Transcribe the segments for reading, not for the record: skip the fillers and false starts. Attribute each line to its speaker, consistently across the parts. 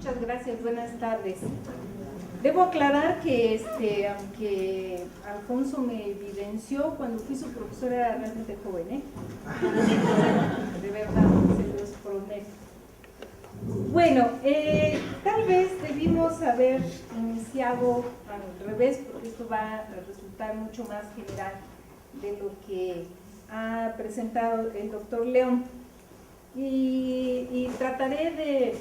Speaker 1: Muchas gracias, buenas tardes. Debo aclarar que aunque Alfonso me evidenció, cuando fui su profesora era realmente joven, de verdad, se los prometo. Bueno, tal vez debimos haber iniciado al revés, porque esto va a resultar mucho más general de lo que ha presentado el doctor León. Y trataré de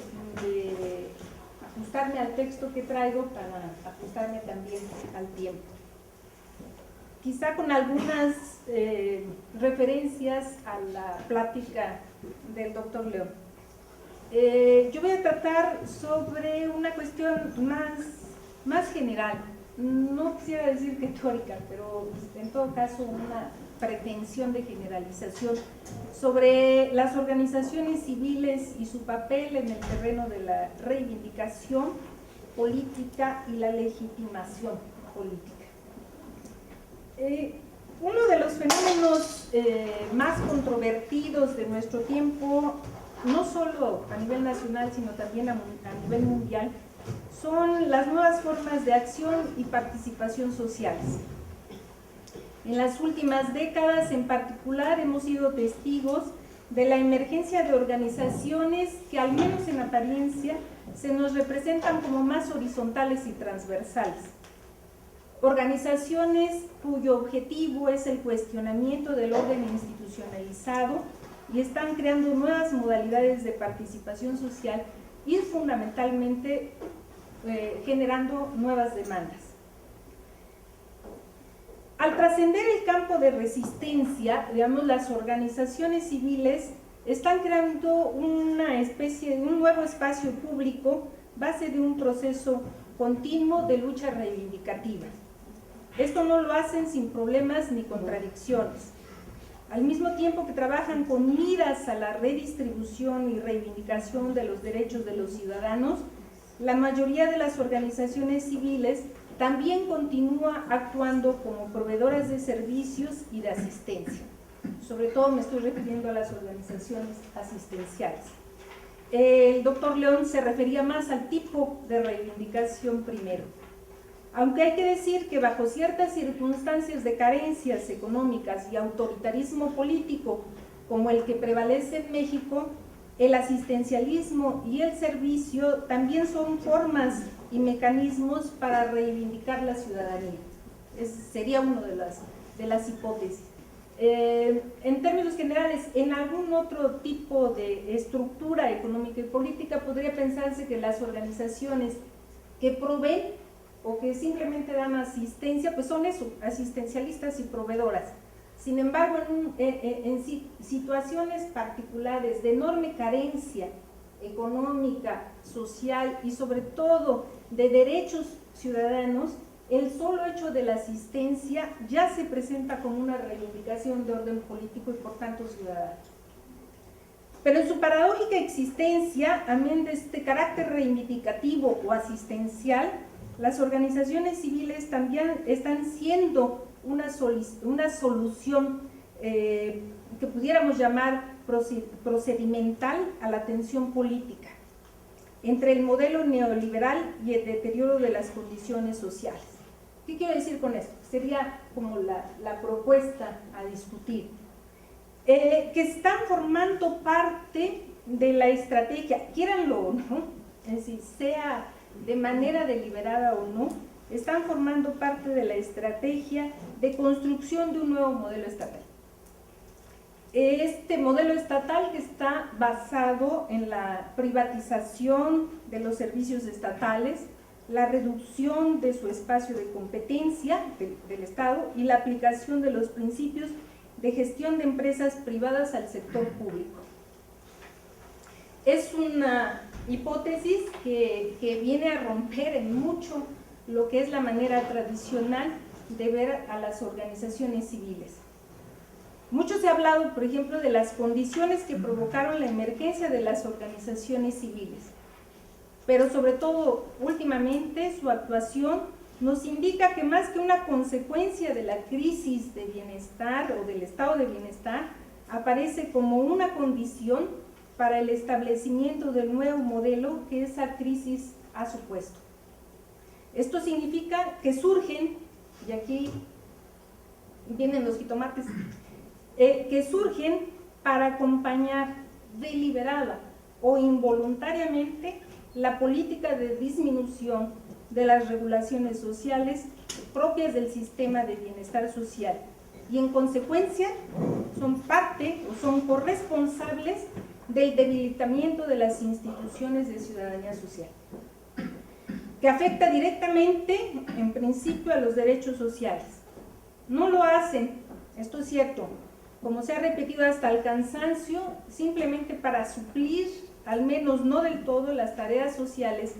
Speaker 1: ajustarme al texto que traigo para ajustarme también al tiempo. Quizá con algunas referencias a la plática del doctor León. Yo voy a tratar sobre una cuestión más general, no quisiera decir que teórica, pero en todo caso una pretensión de generalización sobre las organizaciones civiles y su papel en el terreno de la reivindicación política y la legitimación política. Uno de los fenómenos más controvertidos de nuestro tiempo, no solo a nivel nacional, sino también a nivel mundial, son las nuevas formas de acción y participación sociales. En las últimas décadas, en particular, hemos sido testigos de la emergencia de organizaciones que, al menos en apariencia, se nos representan como más horizontales y transversales. Organizaciones cuyo objetivo es el cuestionamiento del orden institucionalizado y están creando nuevas modalidades de participación social y fundamentalmente generando nuevas demandas. Al trascender el campo de resistencia, digamos, las organizaciones civiles están creando una especie de un nuevo espacio público base de un proceso continuo de lucha reivindicativa. Esto no lo hacen sin problemas ni contradicciones. Al mismo tiempo que trabajan con miras a la redistribución y reivindicación de los derechos de los ciudadanos, la mayoría de las organizaciones civiles también continúa actuando como proveedoras de servicios y de asistencia. Sobre todo me estoy refiriendo a las organizaciones asistenciales. El doctor León se refería más al tipo de reivindicación primero. Aunque hay que decir que bajo ciertas circunstancias de carencias económicas y autoritarismo político como el que prevalece en México, el asistencialismo y el servicio también son formas y mecanismos para reivindicar la ciudadanía. Esa sería una de las hipótesis. En términos generales, en algún otro tipo de estructura económica y política podría pensarse que las organizaciones que proveen o que simplemente dan asistencia, pues son eso, asistencialistas y proveedoras. Sin embargo, en situaciones particulares de enorme carencia económica, social y sobre todo de derechos ciudadanos, el solo hecho de la asistencia ya se presenta como una reivindicación de orden político y por tanto ciudadano. Pero en su paradójica existencia, amén de este carácter reivindicativo o asistencial, las organizaciones civiles también están siendo una solución que pudiéramos llamar procedimental a la tensión política entre el modelo neoliberal y el deterioro de las condiciones sociales. ¿Qué quiero decir con esto? Sería como la propuesta a discutir. Que están formando parte de la estrategia, quieranlo o no, es decir, sea de manera deliberada o no, están formando parte de la estrategia de construcción de un nuevo modelo estatal. Este modelo estatal que está basado en la privatización de los servicios estatales, la reducción de su espacio de competencia del Estado y la aplicación de los principios de gestión de empresas privadas al sector público. Es una hipótesis que viene a romper en mucho lo que es la manera tradicional de ver a las organizaciones civiles. Mucho se ha hablado, por ejemplo, de las condiciones que provocaron la emergencia de las organizaciones civiles, pero sobre todo últimamente su actuación nos indica que más que una consecuencia de la crisis de bienestar o del estado de bienestar, aparece como una condición para el establecimiento del nuevo modelo que esa crisis ha supuesto. Esto significa que surgen, y aquí vienen los jitomates, que surgen para acompañar deliberada o involuntariamente la política de disminución de las regulaciones sociales propias del sistema de bienestar social, y en consecuencia son parte o son corresponsables del debilitamiento de las instituciones de ciudadanía social, que afecta directamente, en principio, a los derechos sociales. No lo hacen, esto es cierto, como se ha repetido hasta el cansancio, simplemente para suplir, al menos no del todo, las tareas sociales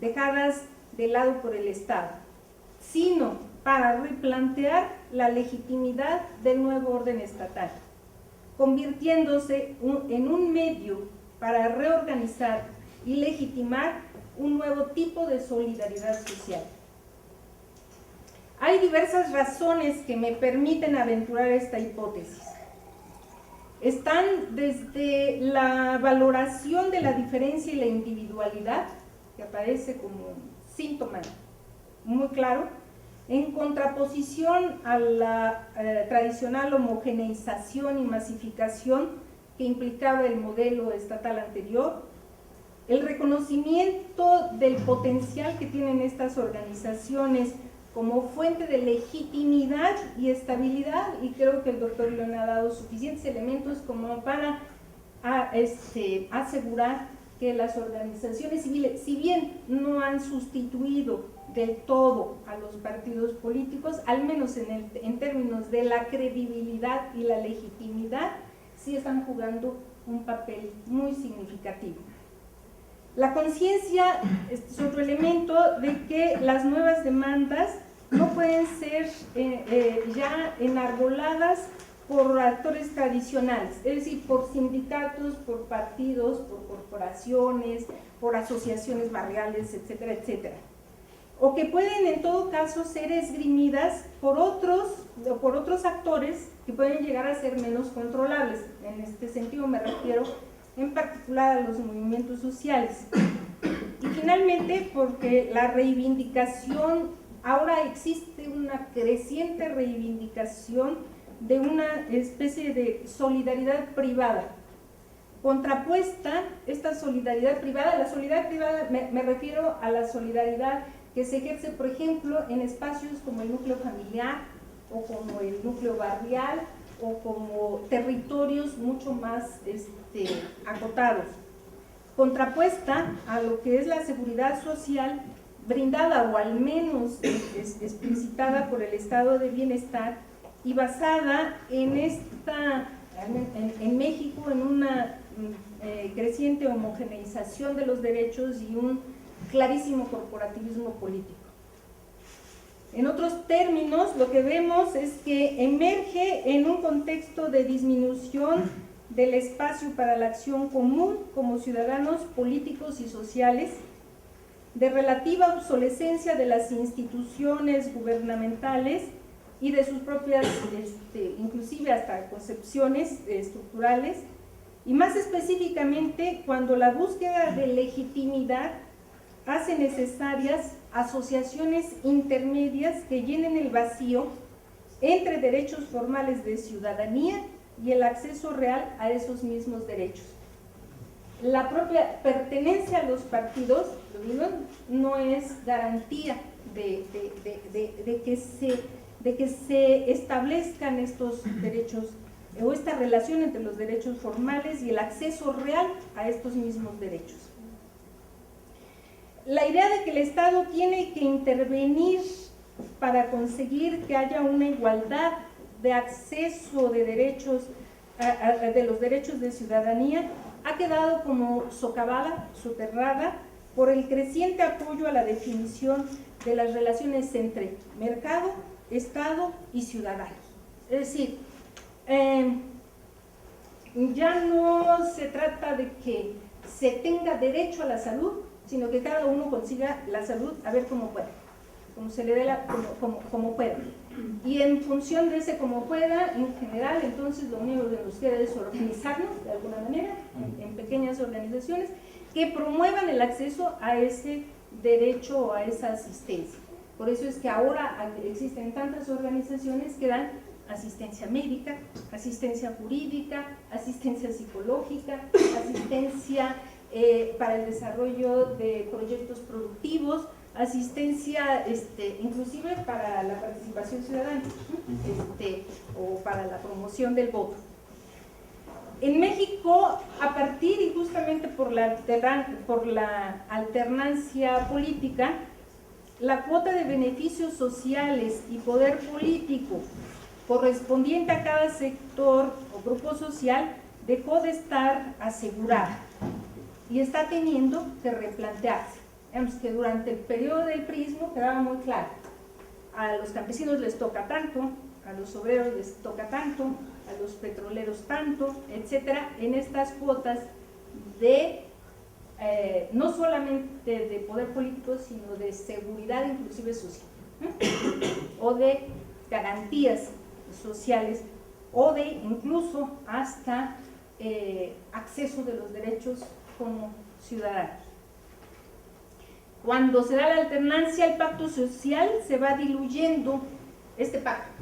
Speaker 1: dejadas de lado por el Estado, sino para replantear la legitimidad del nuevo orden estatal, convirtiéndose en un medio para reorganizar y legitimar un nuevo tipo de solidaridad social. Hay diversas razones que me permiten aventurar esta hipótesis. Están desde la valoración de la diferencia y la individualidad, que aparece como síntoma muy claro, en contraposición a la tradicional homogeneización y masificación que implicaba el modelo estatal anterior, el reconocimiento del potencial que tienen estas organizaciones como fuente de legitimidad y estabilidad, y creo que el doctor León ha dado suficientes elementos como para asegurar que las organizaciones civiles, si bien no han sustituido del todo a los partidos políticos, al menos en términos de la credibilidad y la legitimidad, sí están jugando un papel muy significativo. La conciencia es otro elemento de que las nuevas demandas no pueden ser ya enarboladas por actores tradicionales, es decir, por sindicatos, por partidos, por corporaciones, por asociaciones barriales, etcétera, etcétera, o que pueden en todo caso ser esgrimidas por otros actores que pueden llegar a ser menos controlables. En este sentido me refiero en particular a los movimientos sociales. Y finalmente, porque la reivindicación, ahora existe una creciente reivindicación de una especie de solidaridad privada, contrapuesta esta solidaridad privada. La solidaridad privada me refiero a la solidaridad que se ejerce, por ejemplo, en espacios como el núcleo familiar o como el núcleo barrial o como territorios mucho más acotados, contrapuesta a lo que es la seguridad social brindada o al menos explicitada por el estado de bienestar y basada en México en una creciente homogeneización de los derechos y un clarísimo corporativismo político. En otros términos, lo que vemos es que emerge en un contexto de disminución del espacio para la acción común como ciudadanos políticos y sociales, de relativa obsolescencia de las instituciones gubernamentales y de sus propias, inclusive hasta concepciones estructurales, y más específicamente cuando la búsqueda de legitimidad hace necesarias asociaciones intermedias que llenen el vacío entre derechos formales de ciudadanía y el acceso real a esos mismos derechos. La propia pertenencia a los partidos, lo digo, no es garantía de que se establezcan estos derechos o esta relación entre los derechos formales y el acceso real a estos mismos derechos. La idea de que el Estado tiene que intervenir para conseguir que haya una igualdad de acceso de derechos, de los derechos de ciudadanía, ha quedado como socavada, soterrada por el creciente apoyo a la definición de las relaciones entre mercado, Estado y ciudadanos. Es decir, ya no se trata de que se tenga derecho a la salud, sino que cada uno consiga la salud a ver cómo puede, como se le dé como puede. y en función de ese como pueda, en general, entonces lo único que nos queda es organizarnos de alguna manera en pequeñas organizaciones que promuevan el acceso a ese derecho o a esa asistencia. Por eso es que ahora existen tantas organizaciones que dan asistencia médica, asistencia jurídica, asistencia psicológica, asistencia para el desarrollo de proyectos productivos, asistencia inclusive para la participación ciudadana, o para la promoción del voto. En México, a partir y justamente por la alternancia política, la cuota de beneficios sociales y poder político correspondiente a cada sector o grupo social dejó de estar asegurada y está teniendo que replantearse. Digamos que durante el periodo del prismo quedaba muy claro, a los campesinos les toca tanto, a los obreros les toca tanto, a los petroleros tanto, etcétera, en estas cuotas de no solamente de poder político, sino de seguridad inclusive social, o de garantías sociales, o de incluso hasta acceso de los derechos como ciudadanos. Cuando se da la alternancia, el pacto social se va diluyendo, este pacto,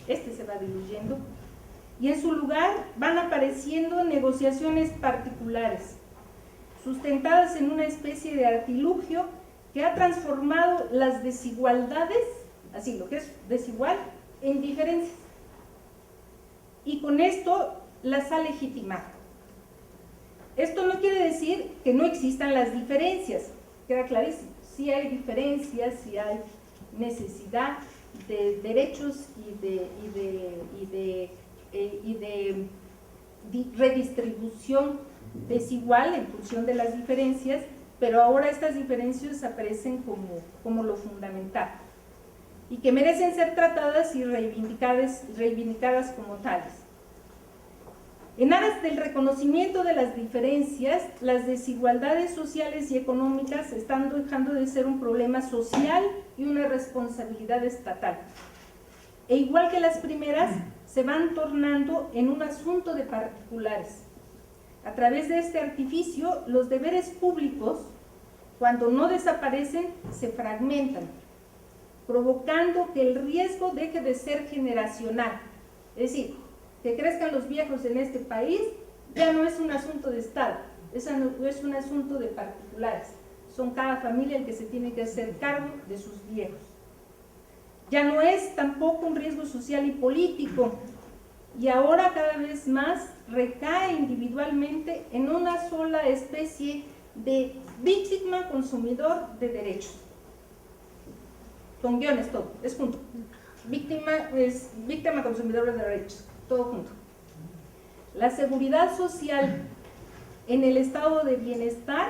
Speaker 1: se va diluyendo, y en su lugar van apareciendo negociaciones particulares, sustentadas en una especie de artilugio que ha transformado las desigualdades, así lo que es desigual, en diferencias. Y con esto las ha legitimado. Esto no quiere decir que no existan las diferencias, queda clarísimo. Sí hay diferencias, sí hay necesidad de derechos y de redistribución desigual en función de las diferencias, pero ahora estas diferencias aparecen como lo fundamental y que merecen ser tratadas y reivindicadas como tales. En aras del reconocimiento de las diferencias, las desigualdades sociales y económicas están dejando de ser un problema social y una responsabilidad estatal. E igual que las primeras, se van tornando en un asunto de particulares. A través de este artificio, los deberes públicos, cuando no desaparecen, se fragmentan, provocando que el riesgo deje de ser generacional. Es decir, que crezcan los viejos en este país ya no es un asunto de Estado, es un asunto de particulares. Son cada familia el que se tiene que hacer cargo de sus viejos. Ya no es tampoco un riesgo social y político, y ahora cada vez más recae individualmente en una sola especie de víctima consumidor de derechos. Con guiones todo, es junto. Víctima consumidor de derechos, todo junto. La seguridad social en el estado de bienestar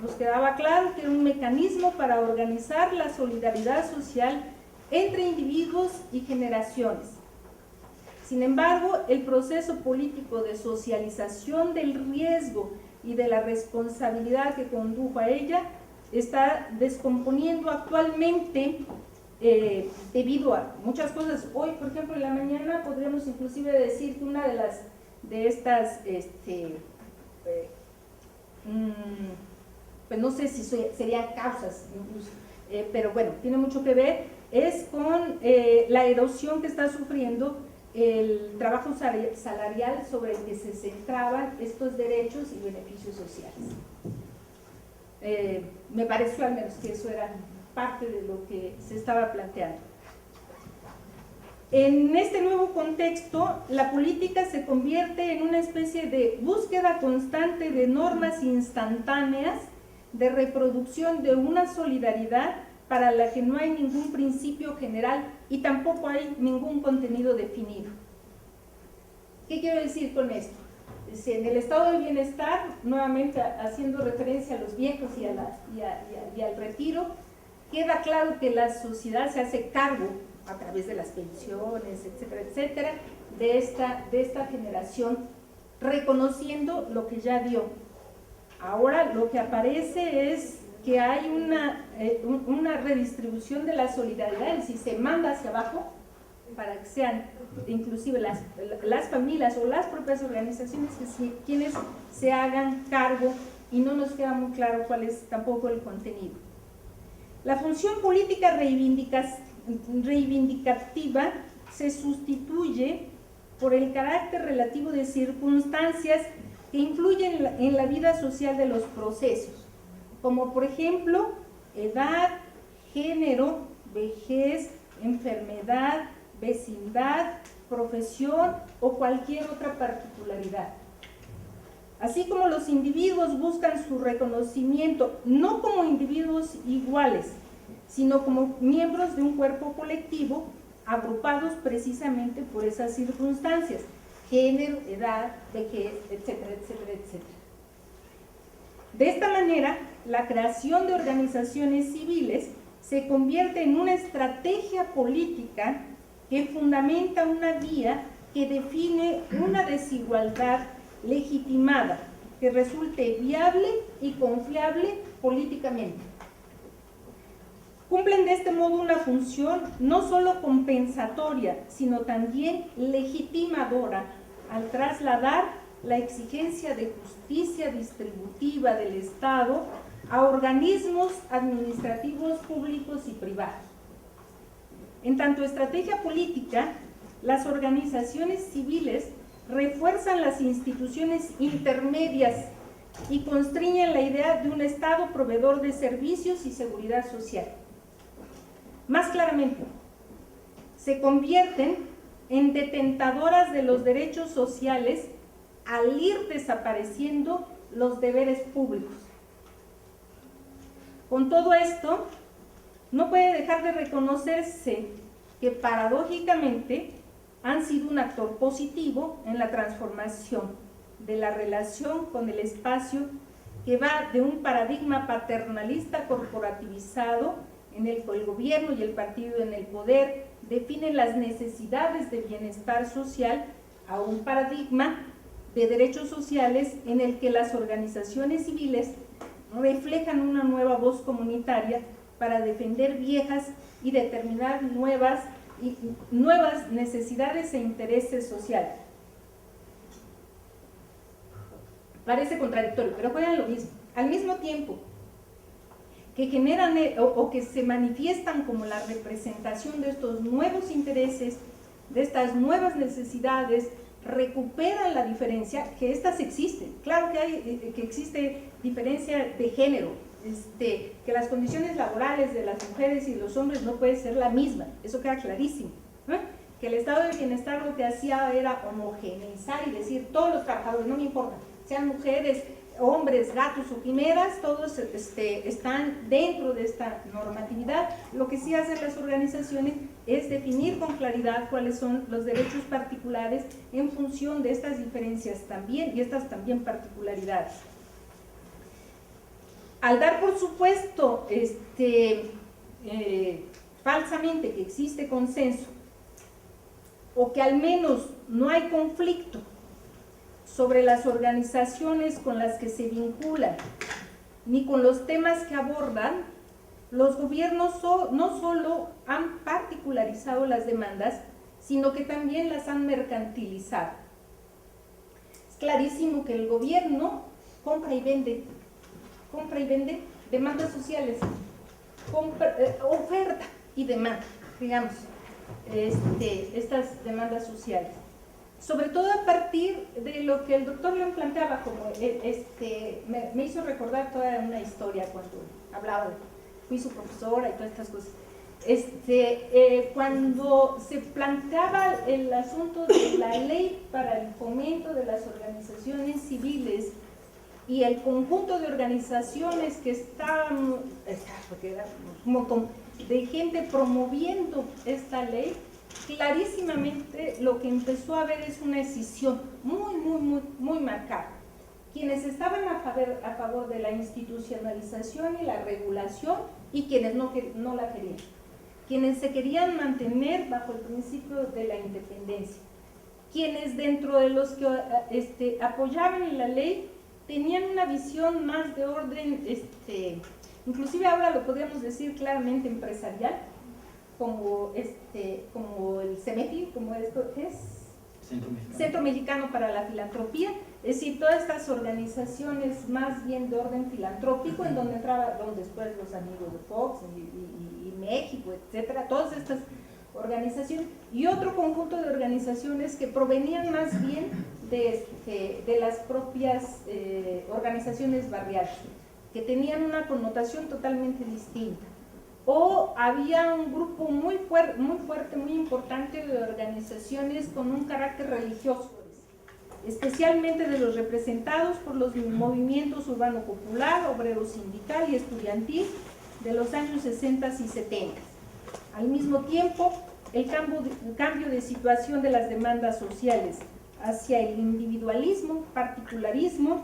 Speaker 1: nos quedaba claro que era un mecanismo para organizar la solidaridad social entre individuos y generaciones. Sin embargo, el proceso político de socialización del riesgo y de la responsabilidad que condujo a ella está descomponiendo actualmente debido a muchas cosas. Hoy, por ejemplo, en la mañana podríamos inclusive decir que una de estas pues no sé si serían causas incluso, pero bueno, tiene mucho que ver, es con la erosión que está sufriendo el trabajo salarial sobre el que se centraban estos derechos y beneficios sociales. Me pareció al menos que eso era parte de lo que se estaba planteando. En este nuevo contexto, la política se convierte en una especie de búsqueda constante de normas instantáneas de reproducción de una solidaridad para la que no hay ningún principio general y tampoco hay ningún contenido definido. ¿Qué quiero decir con esto? En el estado de bienestar, nuevamente haciendo referencia a los viejos y al retiro, queda claro que la sociedad se hace cargo a través de las pensiones, etcétera, etcétera, de esta generación, reconociendo lo que ya dio. Ahora lo que aparece es que hay una redistribución de la solidaridad, es decir, se manda hacia abajo para que sean inclusive las familias o las propias organizaciones quienes se hagan cargo, y no nos queda muy claro cuál es tampoco el contenido. La función política reivindicativa se sustituye por el carácter relativo de circunstancias que influyen en la vida social de los procesos, como por ejemplo edad, género, vejez, enfermedad, vecindad, profesión o cualquier otra particularidad. Así como los individuos buscan su reconocimiento no como individuos iguales, sino como miembros de un cuerpo colectivo agrupados precisamente por esas circunstancias, género, edad, vejez, etcétera, etcétera, etcétera. De esta manera, la creación de organizaciones civiles se convierte en una estrategia política que fundamenta una vía que define una desigualdad legitimada, que resulte viable y confiable políticamente. Cumplen de este modo una función no solo compensatoria, sino también legitimadora al trasladar la exigencia de justicia distributiva del Estado a organismos administrativos públicos y privados. En tanto estrategia política, las organizaciones civiles refuerzan las instituciones intermedias y constriñen la idea de un Estado proveedor de servicios y seguridad social. Más claramente, se convierten en detentadoras de los derechos sociales al ir desapareciendo los deberes públicos. Con todo esto, no puede dejar de reconocerse que paradójicamente han sido un actor positivo en la transformación de la relación con el espacio, que va de un paradigma paternalista corporativizado en el que el gobierno y el partido en el poder definen las necesidades de bienestar social, a un paradigma de derechos sociales en el que las organizaciones civiles reflejan una nueva voz comunitaria para defender viejas y determinar nuevas necesidades e intereses sociales. Parece contradictorio, pero juegan lo mismo. Al mismo tiempo que generan o que se manifiestan como la representación de estos nuevos intereses, de estas nuevas necesidades, recuperan la diferencia, que estas existen. Claro que existe diferencia de género, que las condiciones laborales de las mujeres y los hombres no puede ser la misma, eso queda clarísimo, ¿no? Que el estado de bienestar lo que hacía era homogeneizar y decir todos los trabajadores, no me importa, sean mujeres, hombres, gatos o quimeras, todos están dentro de esta normatividad. Lo que sí hacen las organizaciones es definir con claridad cuáles son los derechos particulares en función de estas diferencias también y estas también particularidades. Al dar por supuesto falsamente que existe consenso o que al menos no hay conflicto sobre las organizaciones con las que se vinculan ni con los temas que abordan, los gobiernos no solo han particularizado las demandas, sino que también las han mercantilizado. Es clarísimo que el gobierno compra y vende demandas sociales, oferta y demanda, digamos, estas demandas sociales. Sobre todo a partir de lo que el doctor León planteaba, como me hizo recordar toda una historia cuando hablaba de, fui su profesora y todas estas cosas. Cuando se planteaba el asunto de la ley para el fomento de las organizaciones civiles y el conjunto de organizaciones que estaban, porque era un montón de gente promoviendo esta ley, clarísimamente lo que empezó a haber es una escisión muy marcada. Quienes estaban a favor de la institucionalización y la regulación y quienes no la querían. Quienes se querían mantener bajo el principio de la independencia. Quienes dentro de los que apoyaban la ley tenían una visión más de orden, inclusive ahora lo podríamos decir claramente empresarial, como el CEMEFI, como esto es Centro Mexicano para la Filantropía, es decir, todas estas organizaciones más bien de orden filantrópico, en donde entraban después los amigos de Fox y México, etcétera, todas estas organizaciones, y otro conjunto de organizaciones que provenían más bien de las propias organizaciones barriales, que tenían una connotación totalmente distinta. O había un grupo muy fuerte, muy importante de organizaciones con un carácter religioso, especialmente de los representados por los movimientos urbano popular, obrero sindical y estudiantil de los años 60 y 70. Al mismo tiempo, el cambio de situación de las demandas sociales hacia el individualismo, particularismo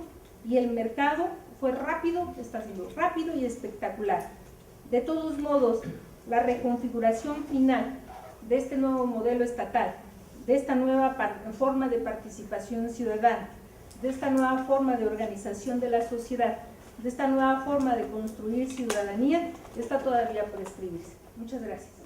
Speaker 1: y el mercado fue rápido, está siendo rápido y espectacular. De todos modos, la reconfiguración final de este nuevo modelo estatal, de esta nueva forma de participación ciudadana, de esta nueva forma de organización de la sociedad, de esta nueva forma de construir ciudadanía, está todavía por escribirse. Muchas gracias.